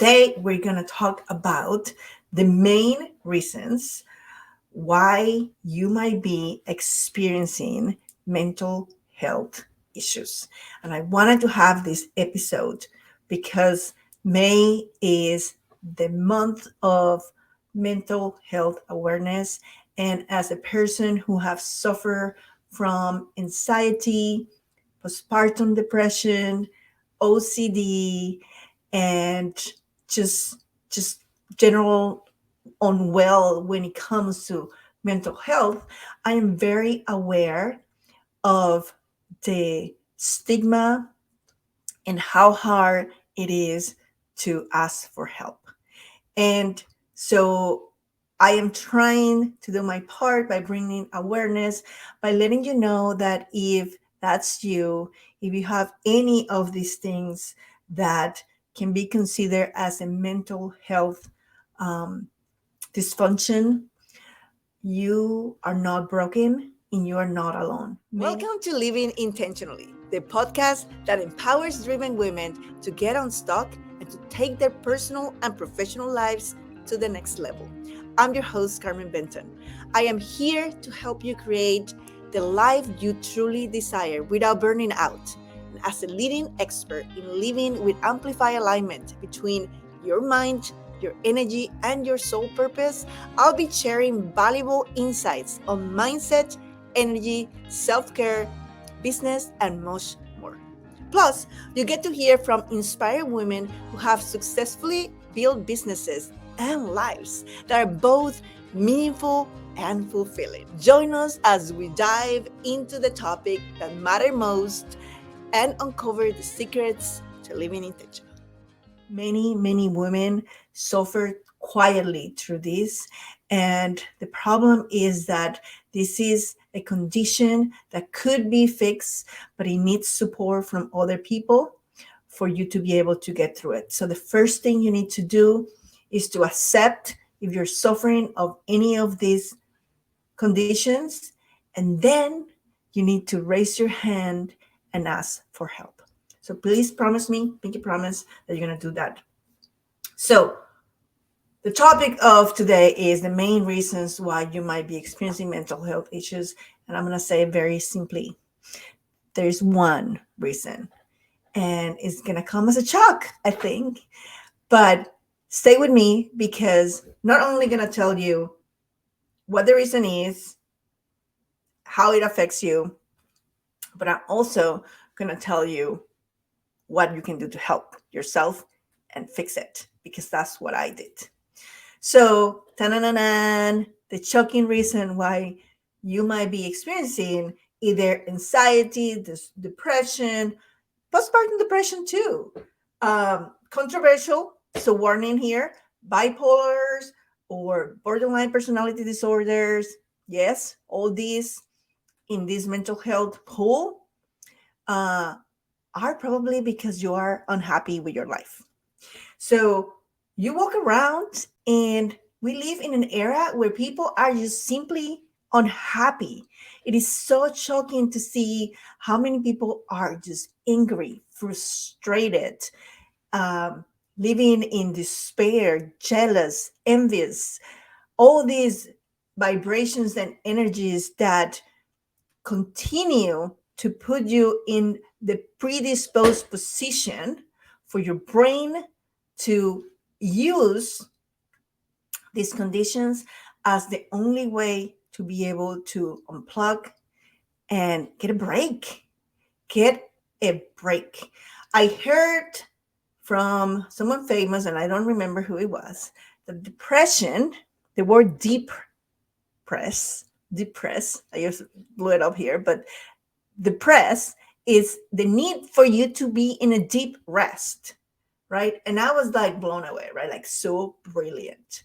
today we're going to talk about the main reasons why you might be experiencing mental health issues. And I wanted to have this episode because May is the month of mental health awareness. And as a person who has suffered from anxiety, postpartum depression, OCD, and just general unwell when it comes to mental health, I am very aware of the stigma and how hard it is to ask for help. And so I am trying to do my part by bringing awareness, by letting you know that if that's you, if you have any of these things that can be considered as a mental health um, dysfunction, you are not broken and you are not alone. Welcome to Living Intentionally, the podcast that empowers driven women to get unstuck and to take their personal and professional lives to the next level. I'm your host, Carmen Benton. I am here to help you create the life you truly desire without burning out. And as a leading expert in living with amplified alignment between your mind, your energy, and your soul purpose, I'll be sharing valuable insights on mindset, energy, self-care, business, and much more. Plus, you get to hear from inspired women who have successfully built businesses and lives that are both meaningful and fulfilling. Join us as we dive into the topic that matter most and uncover the secrets to living intentional. Many women suffer quietly through this. And the problem is that this is a condition that could be fixed, but it needs support from other people for you to be able to get through it. So the first thing you need to do is to accept if you're suffering of any of these conditions, and then you need to raise your hand and ask for help. So please promise me, pinky promise, that you're going to do that. So the topic of today is the main reasons why you might be experiencing mental health issues. And I'm going to say it very simply. There's one reason, and it's going to come as a shock, I think. But stay with me, because not only going to tell you what the reason is, how it affects you, but I'm also going to tell you what you can do to help yourself and fix it, because that's what I did. So, the shocking reason why you might be experiencing either anxiety, depression, postpartum depression too. Controversial, so warning here, bipolars or borderline personality disorders. Yes, all these in this mental health pool are probably because you are unhappy with your life. So you walk around, and we live in an era where people are just simply unhappy. It is so shocking to see how many people are just angry, frustrated, living in despair, jealous, envious, all these vibrations and energies that continue to put you in the predisposed position for your brain to use these conditions as the only way to be able to unplug and get a break. Get a break. I heard from someone famous, and I don't remember who it was, that depression, the word depress, I just blew it up here, but depress is the need for you to be in a deep rest, right? And I was like blown away, right? Like, so brilliant,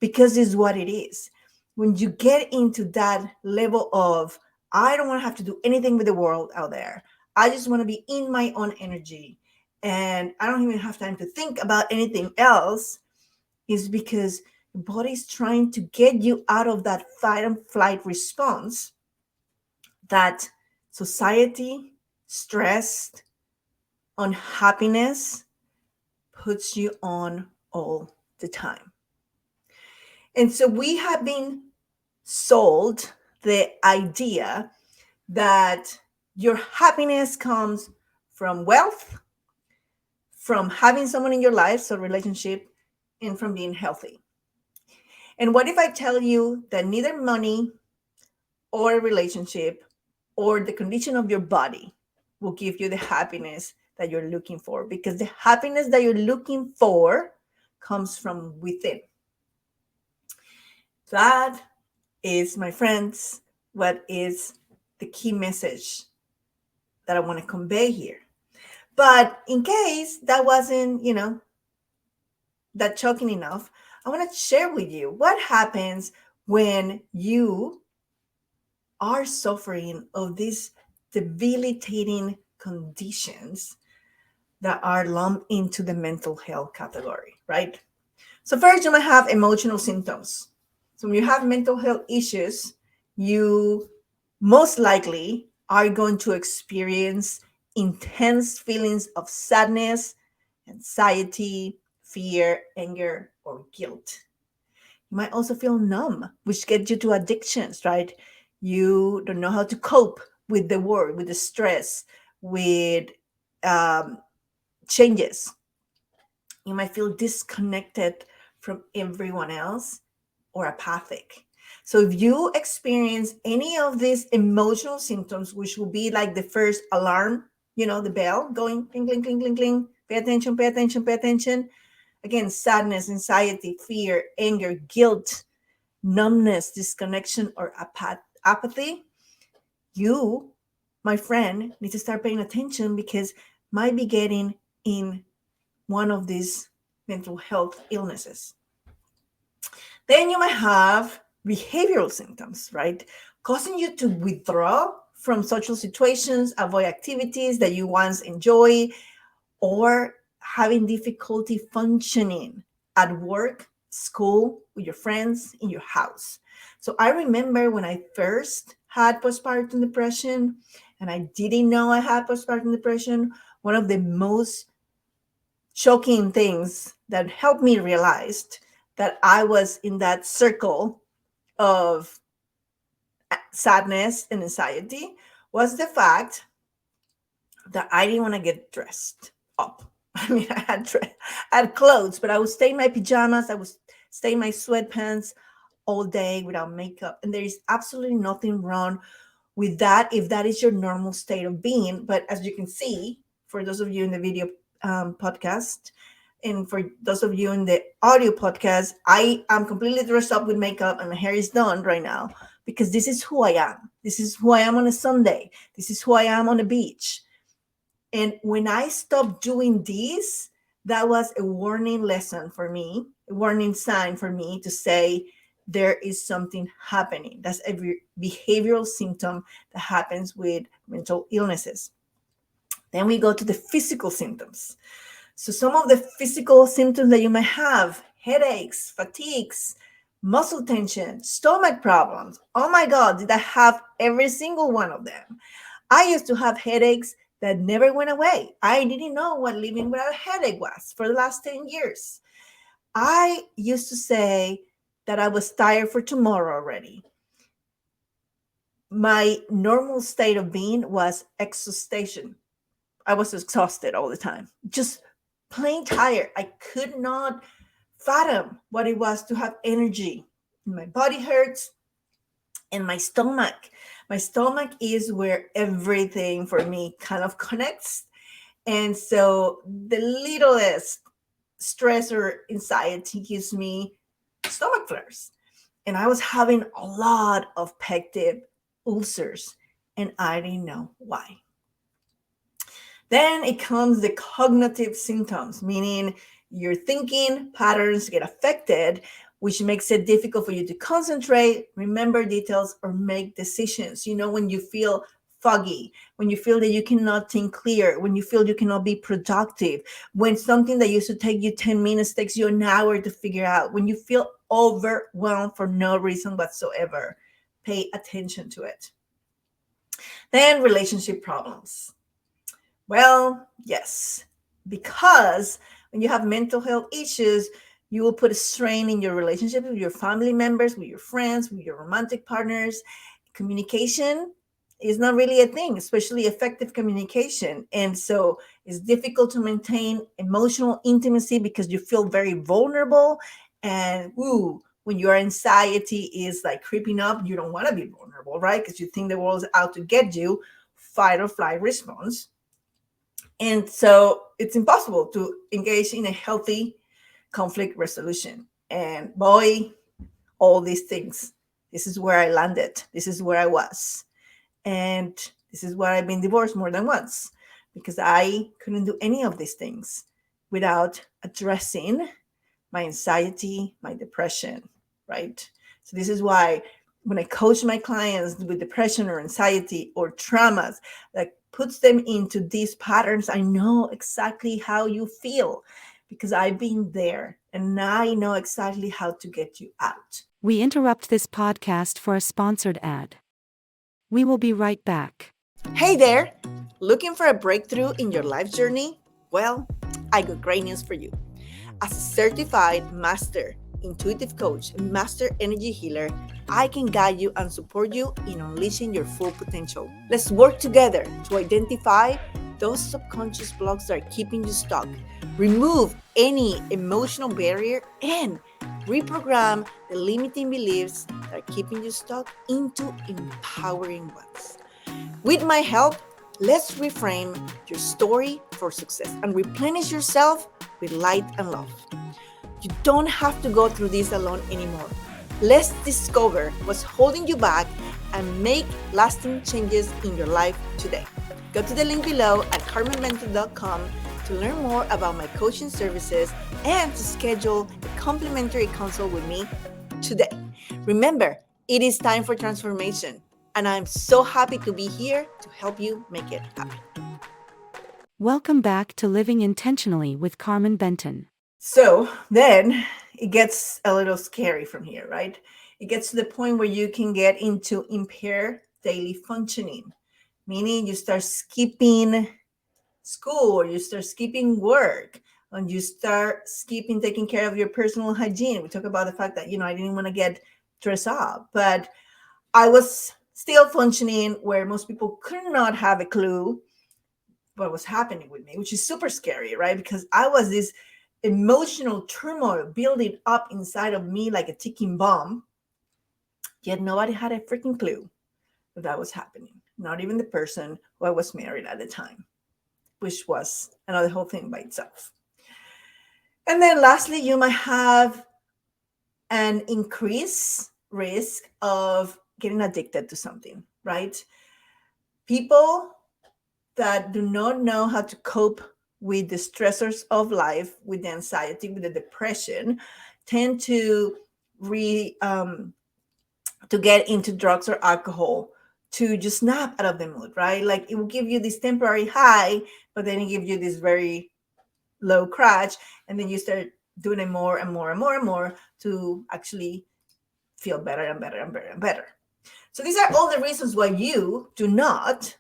because it's what it is. When you get into that level of, I don't want to have to do anything with the world out there. I just want to be in my own energy, and I don't even have time to think about anything else, is because your body's trying to get you out of that fight and flight response that society, stress, unhappiness puts you on all the time. And so we have been sold the idea that your happiness comes from wealth, from having someone in your life, so relationship, and from being healthy. And what if I tell you that neither money or a relationship or the condition of your body will give you the happiness that you're looking for? Because the happiness that you're looking for comes from within. That is, my friends, what is the key message that I want to convey here. But in case that wasn't, that shocking enough, I want to share with you what happens when you are suffering of these debilitating conditions that are lumped into the mental health category, right? So first, you might have emotional symptoms. So when you have mental health issues, you most likely are going to experience intense feelings of sadness, anxiety, fear, anger, or guilt. You might also feel numb, which gets you to addictions, right? You don't know how to cope with the work, with the stress, with um, changes. You might feel disconnected from everyone else or apathic. So if you experience any of these emotional symptoms, which will be like the first alarm, the bell going cling, cling, cling, cling, cling, pay attention, pay attention, pay attention. Again, sadness, anxiety, fear, anger, guilt, numbness, disconnection, or apathy, you, my friend, need to start paying attention because might be getting in one of these mental health illnesses. Then you might have behavioral symptoms, right? Causing you to withdraw from social situations, avoid activities that you once enjoy, or having difficulty functioning at work, school, with your friends, in your house. So I remember when I first had postpartum depression and I didn't know I had postpartum depression, one of the most shocking things that helped me realize that I was in that circle of sadness and anxiety was the fact that I didn't want to get dressed up. I mean, I had clothes, but I would stay in my pajamas. I would stay in my sweatpants all day without makeup. And there is absolutely nothing wrong with that if that is your normal state of being. But as you can see, for those of you in the video podcast, and for those of you in the audio podcast, I am completely dressed up with makeup and my hair is done right now because this is who I am. This is who I am on a Sunday. This is who I am on the beach. And when I stopped doing this, that was a warning lesson for me, a warning sign for me to say there is something happening. That's a behavioral symptom that happens with mental illnesses. Then we go to the physical symptoms. So some of the physical symptoms that you might have: headaches, fatigues, muscle tension, stomach problems. Oh my God, did I have every single one of them? I used to have headaches that never went away. I didn't know what living without a headache was for the last 10 years. I used to say that I was tired for tomorrow already. My normal state of being was exhaustion. I was exhausted all the time, just plain tired. I could not fathom what it was to have energy. My body hurts, and my stomach. My stomach is where everything for me kind of connects. And so the littlest stress or anxiety gives me stomach flares. And I was having a lot of pectic ulcers, and I didn't know why. Then it comes the cognitive symptoms, meaning your thinking patterns get affected, which makes it difficult for you to concentrate, remember details, or make decisions. When you feel foggy, when you feel that you cannot think clear, when you feel you cannot be productive, when something that used to take you 10 minutes takes you an hour to figure out, when you feel overwhelmed for no reason whatsoever, pay attention to it. Then relationship problems. Well, yes, because When you have mental health issues, you will put a strain in your relationship with your family members, with your friends, with your romantic partners. Communication is not really a thing, especially effective communication. And so it's difficult to maintain emotional intimacy because you feel very vulnerable. And when your anxiety is like creeping up, you don't want to be vulnerable, right? Because you think the world's out to get you, fight or flight response. And so it's impossible to engage in a healthy conflict resolution. And boy, all these things, this is where I landed. This is where I was. And this is why I've been divorced more than once, because I couldn't do any of these things without addressing my anxiety, my depression, right? So this is why when I coach my clients with depression or anxiety or traumas that puts them into these patterns, I know exactly how you feel because I've been there and I know exactly how to get you out. We interrupt this podcast for a sponsored ad. We will be right back. Hey there! Looking for a breakthrough in your life journey? Well, I got great news for you. As a certified master intuitive coach and master energy healer, I can guide you and support you in unleashing your full potential. Let's work together to identify those subconscious blocks that are keeping you stuck, remove any emotional barrier, and reprogram the limiting beliefs that are keeping you stuck into empowering ones. With my help, let's reframe your story for success and replenish yourself with light and love. You don't have to go through this alone anymore. Let's discover what's holding you back and make lasting changes in your life today. Go to the link below at carmenmentor.com to learn more about my coaching services and to schedule a complimentary consult with me today. Remember, it is time for transformation, and I'm so happy to be here to help you make it happen. Welcome back to Living Intentionally with Carmen Benton. So then it gets a little scary from here, right? It gets to the point where you can get into impaired daily functioning, meaning you start skipping school, or you start skipping work, and you start skipping taking care of your personal hygiene. We talk about the fact that, I didn't want to get dressed up, but I was still functioning where most people could not have a clue what was happening with me, which is super scary, right? Because I was this emotional turmoil building up inside of me like a ticking bomb, yet nobody had a freaking clue that was happening. Not even the person who I was married at the time, which was another whole thing by itself. And then lastly, you might have an increased risk of getting addicted to something, right? People that do not know how to cope with the stressors of life, with the anxiety, with the depression, tend to to get into drugs or alcohol to just snap out of the mood, right? Like it will give you this temporary high, but then it gives you this very low crash, and then you start doing it more and more and more and more to actually feel better and better and better and better. So these are all the reasons why you do not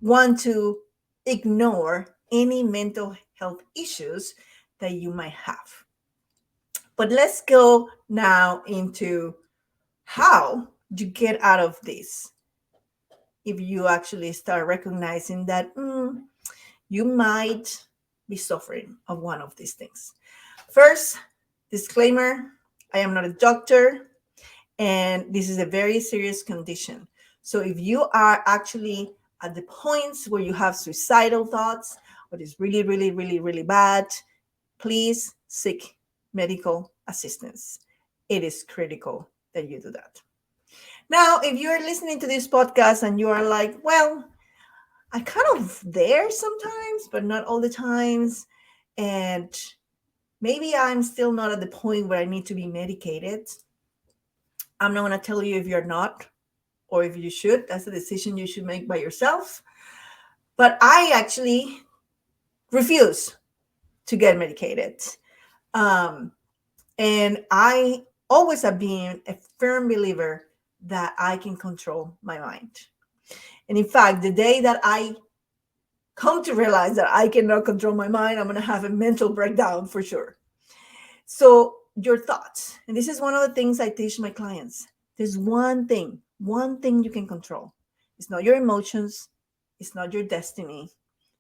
want to ignore any mental health issues that you might have. But let's go now into how you get out of this. If you actually start recognizing that you might be suffering of one of these things. First, disclaimer, I am not a doctor, and this is a very serious condition. So if you are actually at the points where you have suicidal thoughts, what is really, really, really, really bad, please seek medical assistance. It is critical that you do that. Now, if you're listening to this podcast and you are like, well, I kind of there sometimes, but not all the times, and maybe I'm still not at the point where I need to be medicated, I'm not going to tell you if you're not or if you should. That's a decision you should make by yourself. But I actually refuse to get medicated. And I always have been a firm believer that I can control my mind. And in fact, the day that I come to realize that I cannot control my mind, I'm going to have a mental breakdown for sure. So, your thoughts, and this is one of the things I teach my clients. There's one thing you can control. It's not your emotions, it's not your destiny,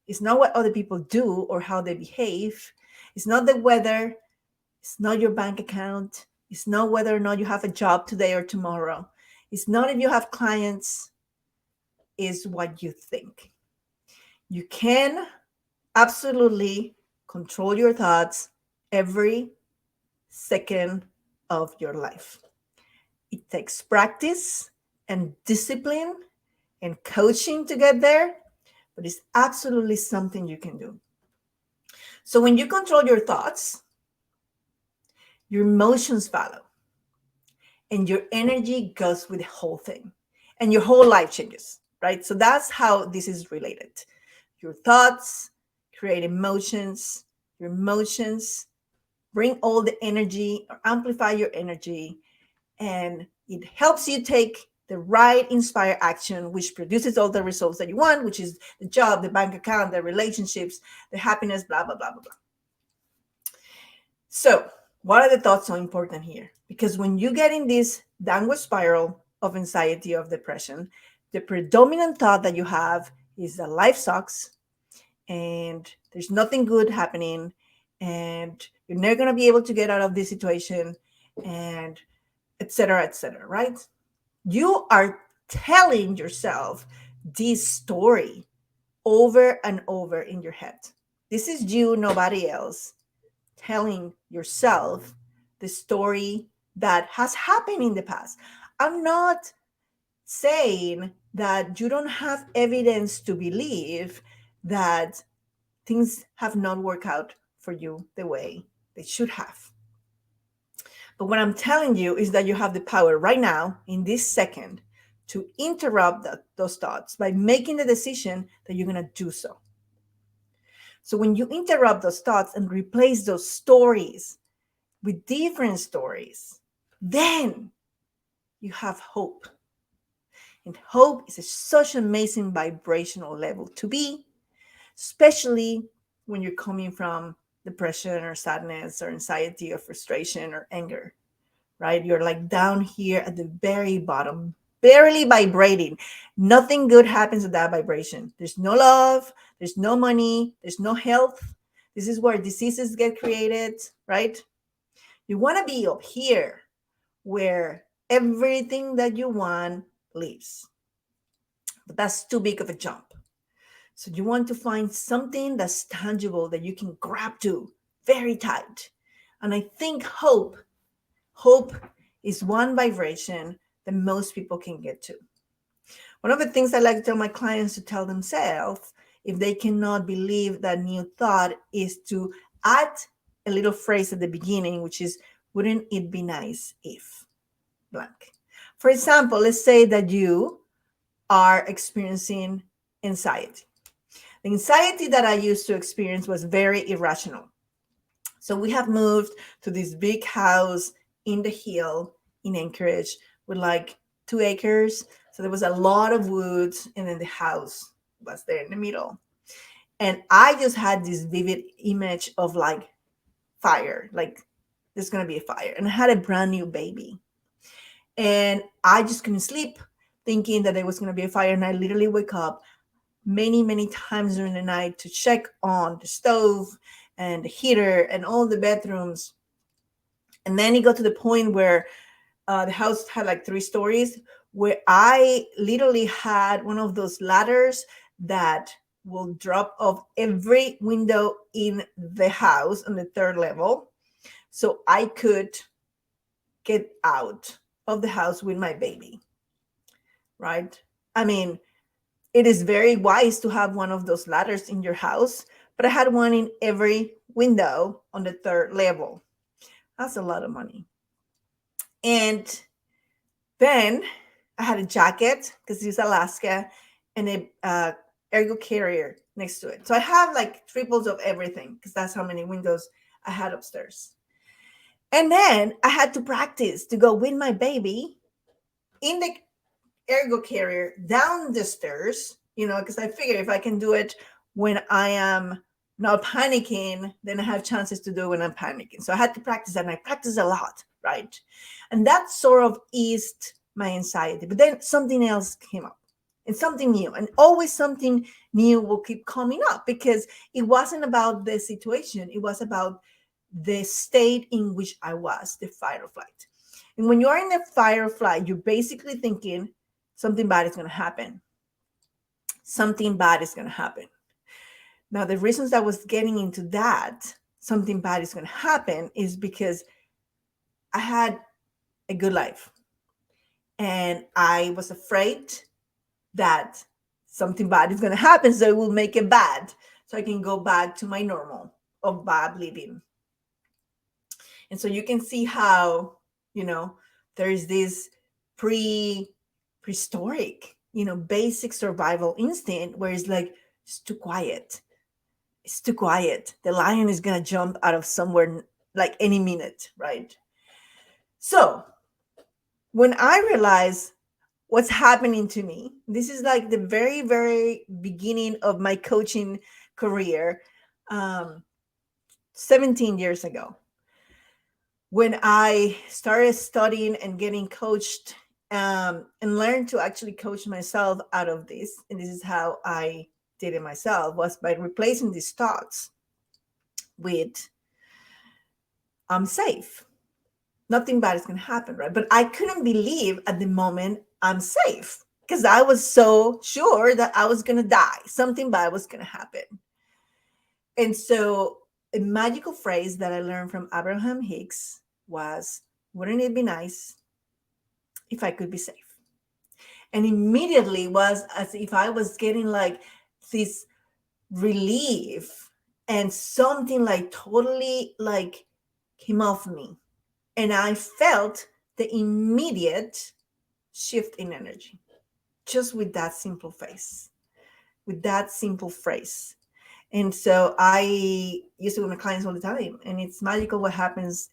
it's not what other people do or how they behave, it's not the weather, it's not your bank account, it's not whether or not you have a job today or tomorrow, it's not if you have clients, is what you think. You can absolutely control your thoughts every second of your life. It takes practice and discipline and coaching to get there, but it's absolutely something you can do. So when you control your thoughts, your emotions follow and your energy goes with the whole thing and your whole life changes, right? So that's how this is related. Your thoughts create emotions, your emotions bring all the energy or amplify your energy, and it helps you take the right inspired action, which produces all the results that you want, which is the job, the bank account, the relationships, the happiness, blah, blah, blah, blah, blah. So, what are the thoughts so important here? Because when you get in this downward spiral of anxiety, of depression, the predominant thought that you have is that life sucks and there's nothing good happening and you're never going to be able to get out of this situation and et cetera, right? You are telling yourself this story over and over in your head. This is you, nobody else, telling yourself the story that has happened in the past. I'm not saying that you don't have evidence to believe that things have not worked out for you the way they should have. But what I'm telling you is that you have the power right now, in this second, to interrupt those thoughts by making the decision that you're going to do so. So when you interrupt those thoughts and replace those stories with different stories, then you have hope. And hope is such an amazing vibrational level to be, especially when you're coming from depression or sadness or anxiety or frustration or anger, right? You're like down here at the very bottom, barely vibrating. Nothing good happens at that vibration. There's no love, there's no money, there's no health. This is where diseases get created, right? You want to be up here where everything that you want lives. But that's too big of a jump. So you want to find something that's tangible that you can grab to very tight. And I think hope is one vibration that most people can get to. One of the things I like to tell my clients to tell themselves if they cannot believe that new thought is to add a little phrase at the beginning, which is, wouldn't it be nice if blank? For example, let's say that you are experiencing anxiety. The anxiety that I used to experience was very irrational. So we have moved to this big house in the hill in Anchorage with like 2 acres. So there was a lot of woods, and then the house was there in the middle. And I just had this vivid image of like fire, like there's going to be a fire. And I had a brand new baby. And I just couldn't sleep thinking that there was going to be a fire. And I literally wake up many times during the night to check on the stove and the heater and all the bedrooms. And then it got to the point where the house had like 3 stories, where I literally had one of those ladders that will drop off every window in the house on the 3rd level. So I could get out of the house with my baby, right? I mean, it is very wise to have one of those ladders in your house, but I had one in every window on the 3rd level. That's a lot of money. And then I had a jacket because it's Alaska and a ergo carrier next to it. So I have like triples of everything because that's how many windows I had upstairs. And then I had to practice to go with my baby in the ergo carrier down the stairs, because I figure if I can do it when I am not panicking, then I have chances to do it when I'm panicking. So I had to practice that, and I practice a lot, right? And that sort of eased my anxiety. But then something else came up, and something new, and always something new will keep coming up, because it wasn't about the situation, it was about the state in which I was, the fight or flight. And when you're in the fight or flight, you're basically thinking something bad is going to happen. Something bad is going to happen. Now, the reasons I was getting into that, something bad is going to happen, is because I had a good life, and I was afraid that something bad is going to happen. So it will make it bad. So I can go back to my normal of bad living. And so you can see how, there's this prehistoric, basic survival instinct where it's like, it's too quiet. It's too quiet. The lion is going to jump out of somewhere like any minute, right? So when I realized what's happening to me, this is like the very, very beginning of my coaching career, um, 17 years ago, when I started studying and getting coached, and learned to actually coach myself out of this. And this is how I did it myself, was by replacing these thoughts with, I'm safe. Nothing bad is going to happen, right? But I couldn't believe at the moment I'm safe, because I was so sure that I was going to die. Something bad was going to happen. And so a magical phrase that I learned from Abraham Hicks was, wouldn't it be nice if I could be safe? And immediately was as if I was getting like this relief, and something like totally like came off me. And I felt the immediate shift in energy just with that simple phrase, with that simple phrase. And so I use it with my clients all the time, and it's magical what happens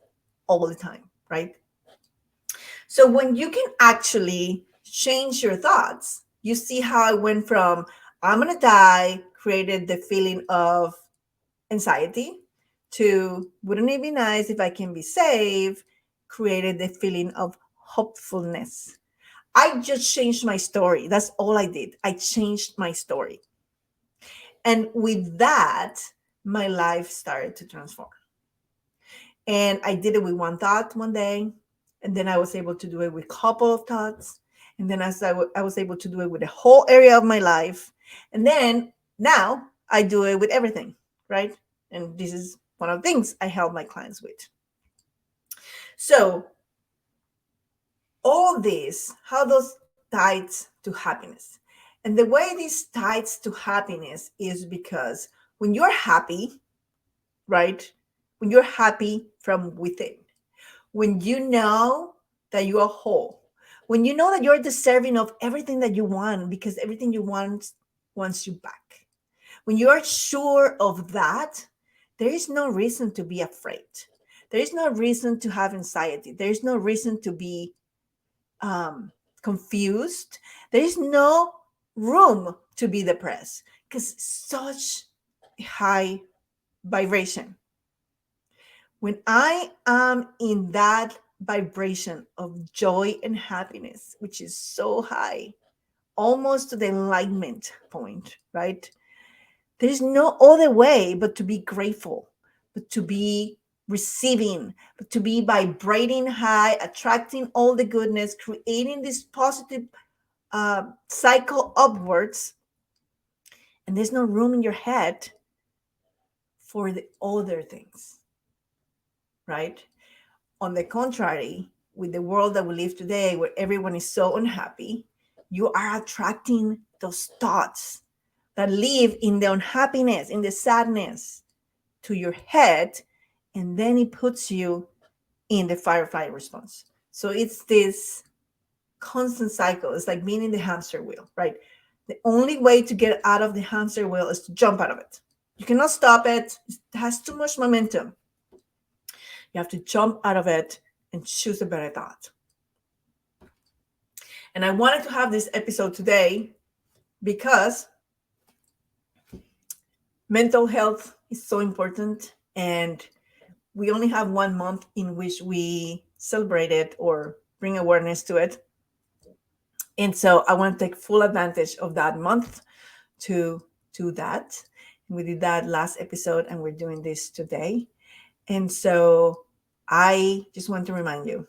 all the time, right? So when you can actually change your thoughts, you see how I went from I'm going to die, created the feeling of anxiety, to wouldn't it be nice if I can be safe, created the feeling of hopefulness. I just changed my story. That's all I did. I changed my story. And with that, my life started to transform. And I did it with one thought one day. And then I was able to do it with a couple of thoughts. And then as I was able to do it with the whole area of my life. And then now I do it with everything, right? And this is one of the things I help my clients with. So all this, how those ties to happiness. And the way this ties to happiness is because when you're happy, right? When you're happy from within, when you know that you are whole, when you know that you're deserving of everything that you want, because everything you want wants you back. When you are sure of that, there is no reason to be afraid. There is no reason to have anxiety. There is no reason to be confused. There is no room to be depressed, because such high vibration. When I am in that vibration of joy and happiness, which is so high, almost to the enlightenment point, right? There's no other way but to be grateful, but to be receiving, but to be vibrating high, attracting all the goodness, creating this positive cycle upwards. And there's no room in your head for the other things, right? On the contrary, with the world that we live today, where everyone is so unhappy, you are attracting those thoughts that live in the unhappiness, in the sadness, to your head, and then it puts you in the fight or flight response. So it's this constant cycle. It's like being in the hamster wheel, right? The only way to get out of the hamster wheel is to jump out of it. You cannot stop it. It has too much momentum. You have to jump out of it and choose a better thought. And I wanted to have this episode today because Mental health is so important, and we only have 1 month in which we celebrate it or bring awareness to it. And so I want to take full advantage of that month to do that. We did that last episode, and we're doing this today. And so I just want to remind you,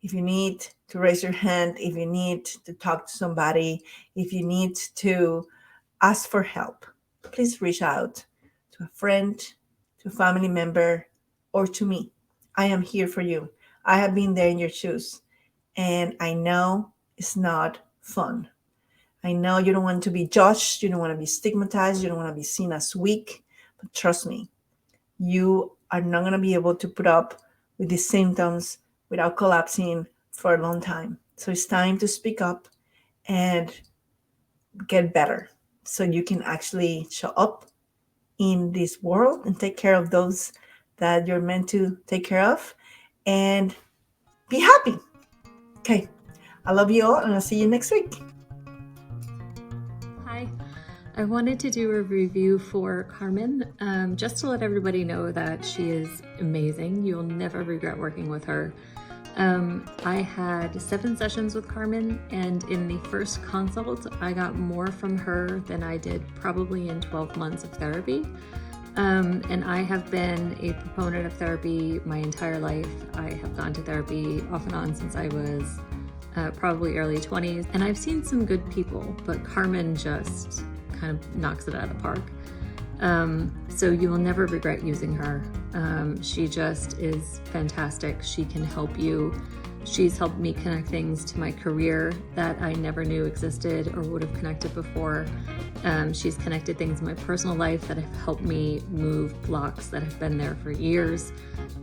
if you need to raise your hand, if you need to talk to somebody, if you need to ask for help, please reach out to a friend, to a family member, or to me. I am here for you. I have been there in your shoes, and I know it's not fun. I know you don't want to be judged, you don't want to be stigmatized, you don't want to be seen as weak, but trust me, you are not going to be able to put up with these symptoms without collapsing for a long time. So it's time to speak up and get better so you can actually show up in this world and take care of those that you're meant to take care of and be happy. Okay. I love you all, and I'll see you next week. Hi. I wanted to do a review for Carmen, just to let everybody know that she is amazing. You'll never regret working with her. I had 7 sessions with Carmen, and in the first consult, I got more from her than I did probably in 12 months of therapy. And I have been a proponent of therapy my entire life. I have gone to therapy off and on since I was probably early 20s, and I've seen some good people, but Carmen just kind of knocks it out of the park. So you will never regret using her. She just is fantastic. She can help you. She's helped me connect things to my career that I never knew existed or would have connected before. She's connected things in my personal life that have helped me move blocks that have been there for years.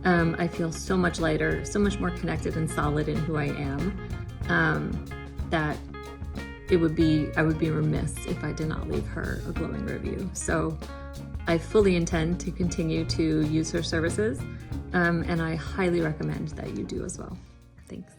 I feel so much lighter, so much more connected and solid in who I am, that I would be remiss if I did not leave her a glowing review. So I fully intend to continue to use her services, and I highly recommend that you do as well. Thanks.